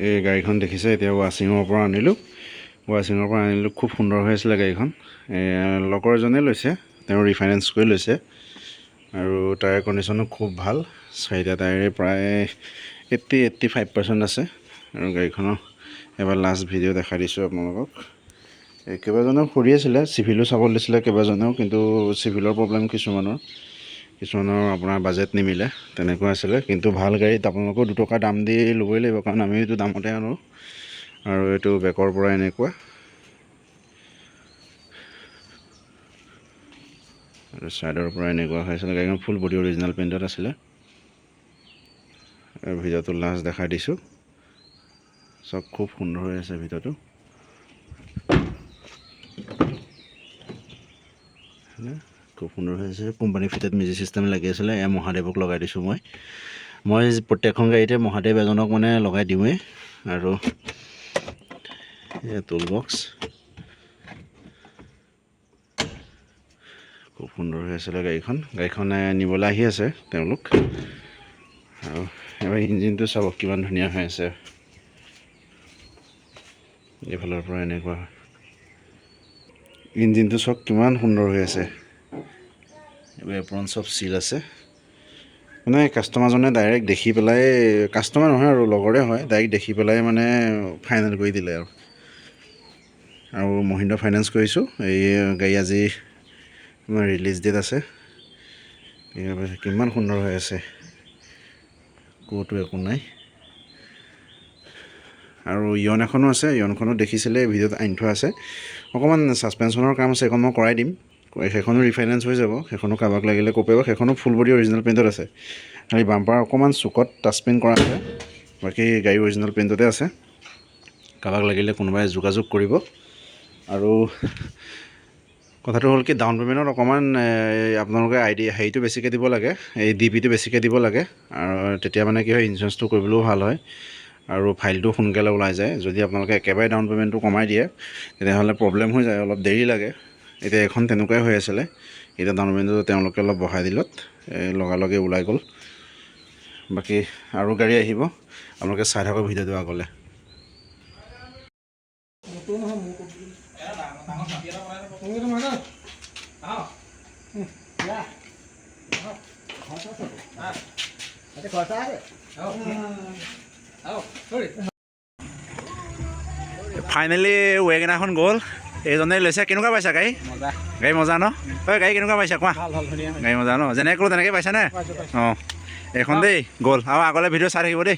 এই গাড়ীখন দেখিছে এতিয়া ৱাচিঙৰ পৰা আনিলোঁ খুব সুন্দৰ হৈ আছিলে গাড়ীখন লগৰ এজনে লৈছে তেওঁ ৰিফাইনেন্স কৰি লৈছে আৰু টায়াৰ কণ্ডিশ্যনো খুব ভাল চাৰিটা টায়াৰে প্ৰায় 80-85% আছে আৰু গাড়ীখনৰ এবাৰ লাষ্ট ভিডিঅ' দেখাই দিছোঁ আপোনালোকক কেইবাজনেও ফুৰি আছিলে চিভিলো চাব দিছিলে কেইবাজনেও কিন্তু চিভিলৰ প্ৰব্লেম কিছুমানৰ আপোনাৰ বাজেট নিমিলে তেনেকুৱা আছিলে কিন্তু ভাল গাড়ীত আপোনালোকেও 2 টকা দাম দি ল'বই লাগিব কাৰণ আমি এইটো দামতে আনো আৰু এইটো বেকৰ পৰা এনেকুৱা আৰু ছাইডৰ পৰা এনেকুৱা হৈছিলে গাড়ীখন ফুল বডি অৰিজিনেল পেইণ্টত আছিলে আৰু ভিডিঅ'টো লাষ্ট দেখাই দিছোঁ চব খুব সুন্দৰ হৈ আছে ভিডিঅ'টো খুব সুন্দৰ হৈ আছে কোম্পানী ফিটেড মিউজিক চিষ্টেম লাগি আছিলে মহাদেৱক লগাই দিছোঁ মই প্ৰত্যেকখন গাড়ীতে মহাদেৱ এজনক মানে লগাই দিওঁৱেই আৰু টুল বক্স খুব সুন্দৰ হৈ আছিলে গাড়ীখনে নিবলৈ আহি আছে তেওঁলোক আৰু এবাৰ ইঞ্জিনটো চাব কিমান ধুনীয়া হৈ আছে এইফালৰ পৰা এনেকুৱা ইঞ্জিনটো চাওক কিমান সুন্দৰ হৈ আছে এইবোৰ এপ্ৰন চব চিল আছে মানে কাষ্টমাৰজনে ডাইৰেক্ট দেখি পেলাই কাষ্টমাৰ নহয় আৰু লগৰে হয় ডাইৰেক্ট দেখি পেলাই মানে ফাইনেল কৰি দিলে আৰু মহিন্দ্ৰা ফাইনেন্স কৰিছোঁ এই গাড়ী আজি ৰিলিজ ডেট আছে কিমান সুন্দৰ হৈ আছে ক'তো একো নাই আৰু ইয়ন এখনো আছে ইয়নখনো দেখিছিলে ভিডিঅ'ত আনি থোৱা আছে অকণমান ছাছপেনশ্যনৰ কাম আছে সেইখন মই কৰাই দিম সেইখনো ৰিফাইনেন্স হৈ যাব সেইখনো কাৰোবাক লাগিলে ক'ব পাৰিব সেইখনো ফুল বডি অৰিজিনেল পেইণ্টত আছে আৰু বাম্পাৰ অকণমান চুকত টাচ পেইণ্ট কৰা আছে বাকী গাড়ী অৰিজিনেল পেইণ্টতে আছে কাৰোবাক লাগিলে কোনোবাই যোগাযোগ কৰিব আৰু কথাটো হ'ল কি ডাউন পে'মেণ্টত অকণমান আপোনালোকে হেৰিটো বেছিকৈ দিব লাগে এই DPটো বেছিকৈ দিব লাগে আৰু তেতিয়া মানে কি হয় ইঞ্চুৰেঞ্চটো কৰিবলৈও ভাল হয় আৰু ফাইলটো সোনকালে ওলাই যায় যদি আপোনালোকে একেবাৰে ডাউন পে'মেণ্টটো কমাই দিয়ে তেতিয়াহ'লে প্ৰব্লেম হৈ যায় অলপ দেৰি লাগে এতিয়া এখন তেনেকুৱাই হৈ আছিলে এতিয়া ডাউন পে'মেণ্টটো তেওঁলোকে অলপ বঢ়াই দিলত লগালগে ওলাই গ'ল বাকী আৰু গাড়ী আহিব আপোনালোকে চাই থাকক ভিডিঅ'টো আগলৈ ফাইনেলি ৱেগনাৰখন গ'ল এইজনে লৈছে কেনেকুৱা পাইছা গাড়ী মজা ন গাড়ী কেনেকুৱা পাইছা কোৱা গাড়ী মজা ন যেনেকৈ ক'লোঁ তেনেকৈ পাইছানে অঁ এইখন দেই গ'ল আৰু আগলৈ ভিডিঅ' চাই থাকিব দেই